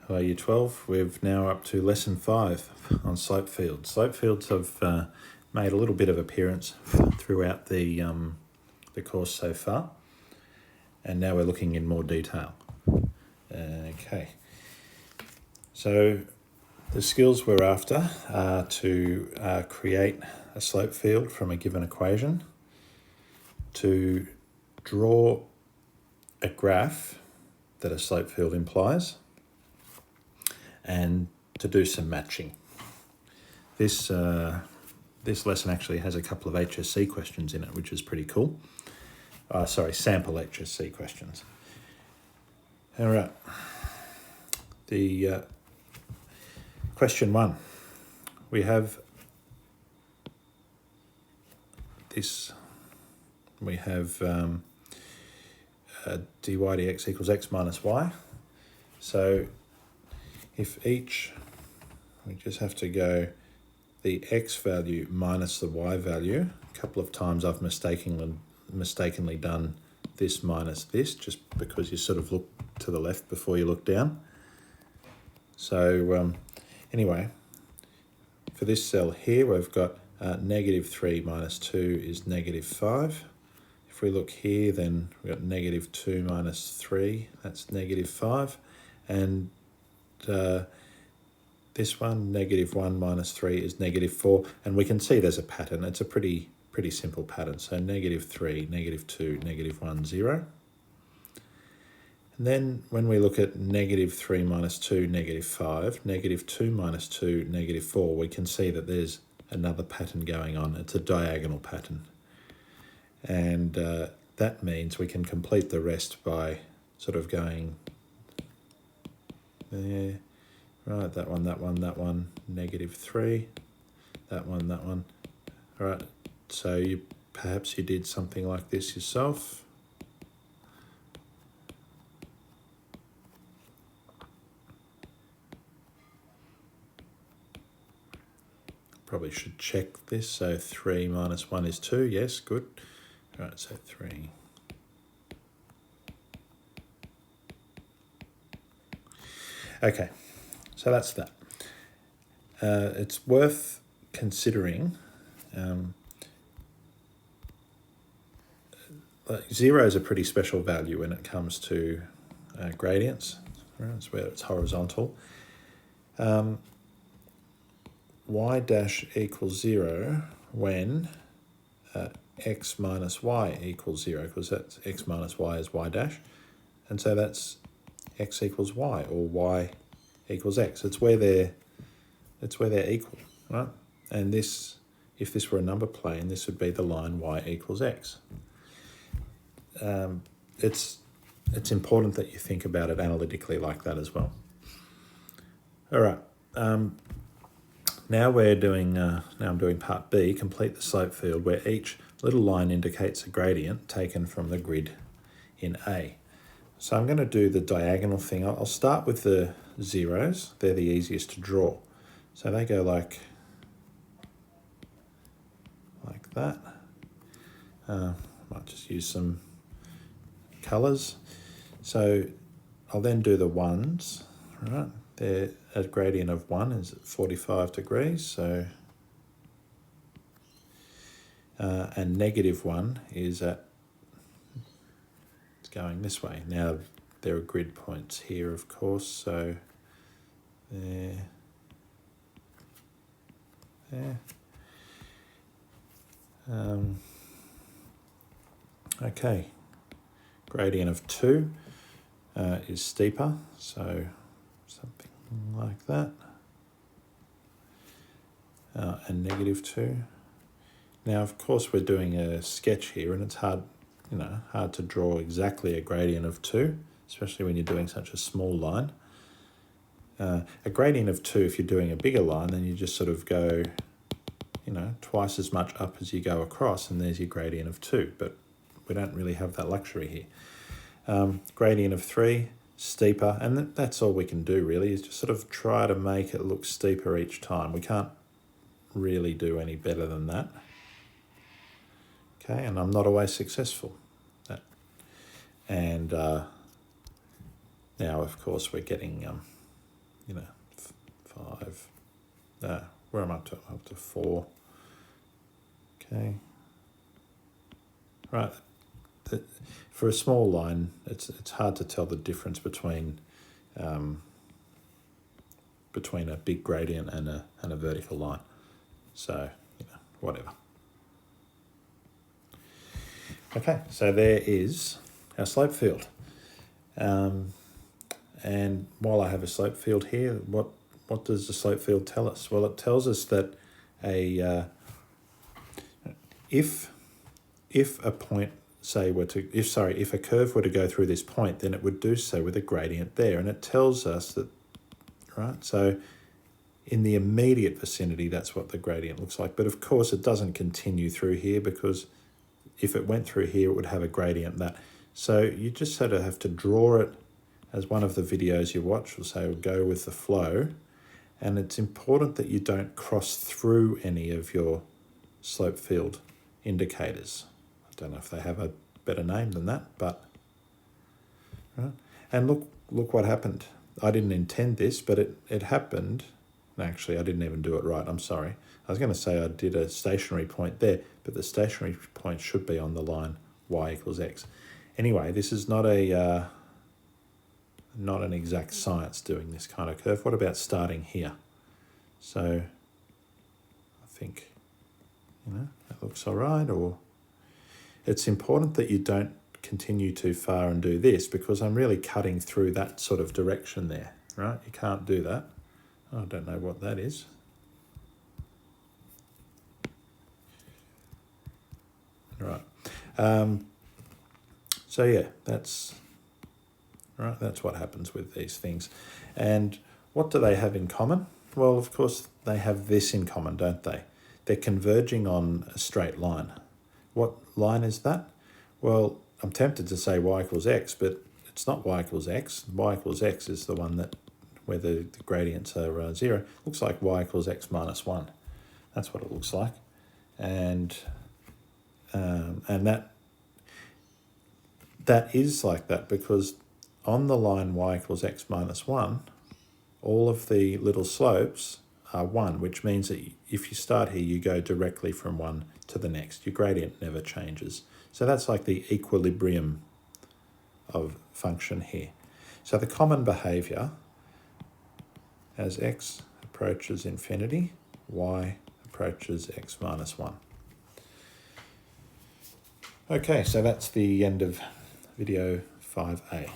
Hello Year 12, we're now up to Lesson 5 on slope fields. Slope fields have made a little bit of appearance throughout the course so far, and now we're looking in more detail. Okay, so the skills we're after are to create a slope field from a given equation, to draw a graph that a slope field implies, and to do some matching. This lesson actually has a couple of HSC questions in it, which is pretty cool. Sample HSC questions. All right. The question 1. We have this. We have dy dx equals x minus y. So if we just have to go the x value minus the y value. A couple of times I've mistakenly done this minus this, just because you sort of look to the left before you look down. So anyway, for this cell here, we've got negative 3 minus 2 is negative 5. If we look here, then we've got negative 2 minus 3, that's negative 5. And this one, negative 1 minus 3 is negative 4. And we can see there's a pattern. It's a pretty simple pattern. So negative 3, negative 2, negative 1, 0. And then when we look at negative 3 minus 2, negative 5, negative 2 minus 2, negative 4, we can see that there's another pattern going on. It's a diagonal pattern. And that means we can complete the rest by sort of going there. Right, that one, negative 3, that one. All right, so perhaps you did something like this yourself. Probably should check this. So 3 minus 1 is 2. Yes, good. All right, so 3. Okay, so that's that. It's worth considering. Zero is a pretty special value when it comes to gradients. Right? It's where it's horizontal. Y dash equals 0 when x minus y equals 0, because that's x minus y is y dash. And so that's x equals y, or y equals x. It's where they're equal, right? And this, if this were a number plane, this would be the line y equals x. It's important that you think about it analytically like that as well. All right. Now I'm doing part B, complete the slope field, where each little line indicates a gradient taken from the grid in A. So I'm going to do the diagonal thing. I'll start with the zeros. They're the easiest to draw. So they go like that. Might just use some colours. So I'll then do the ones, right? A gradient of 1 is at 45 degrees, so and negative 1 is it's going this way. Now there are grid points here, of course, so there. Okay, gradient of 2 is steeper, so something like that, and negative 2. Now, of course, we're doing a sketch here, and it's hard to draw exactly a gradient of 2, especially when you're doing such a small line. A gradient of 2, if you're doing a bigger line, then you just sort of go, twice as much up as you go across, and there's your gradient of 2. But we don't really have that luxury here. Gradient of 3, steeper, and that's all we can do really, is just sort of try to make it look steeper each time. We can't really do any better than that. Okay, and I'm not always successful. And now, of course, we're getting you know, 5, where am I up to? I'm up to 4. Okay. Right. For a small line, it's hard to tell the difference between a big gradient and a vertical line. So, whatever. Okay, so there is our slope field. And while I have a slope field here, what does the slope field tell us? Well, it tells us that if a point, say, if a curve were to go through this point, then it would do so with a gradient there. And it tells us that, right? So in the immediate vicinity, that's what the gradient looks like. But of course, it doesn't continue through here, because if it went through here, it would have a gradient that. So you just sort of have to draw it, as one of the videos you watch will say, go with the flow. And it's important that you don't cross through any of your slope field indicators. I don't know if they have a better name than that, but right. And look what happened. I didn't intend this, but it happened. Actually, I didn't even do it right. I'm sorry. I was going to say I did a stationary point there, but the stationary point should be on the line y equals x. Anyway, this is not an exact science doing this kind of curve. What about starting here? So I think, that looks all right. Or it's important that you don't continue too far and do this, because I'm really cutting through that sort of direction there, right? You can't do that. I don't know what that is. Right. So yeah, that's what happens with these things. And what do they have in common? Well, of course, they have this in common, don't they? They're converging on a straight line. What line is that? Well, I'm tempted to say y equals x, but it's not y equals x. Y equals x is the one where the gradients are 0. It looks like y equals x minus 1. That's what it looks like. And that is like that, because on the line y equals x minus 1, all of the little slopes are 1, which means that if you start here, you go directly from one to the next. Your gradient never changes. So that's like the equilibrium of function here. So the common behaviour, as x approaches infinity, y approaches x minus 1. Okay, so that's the end of video 5a.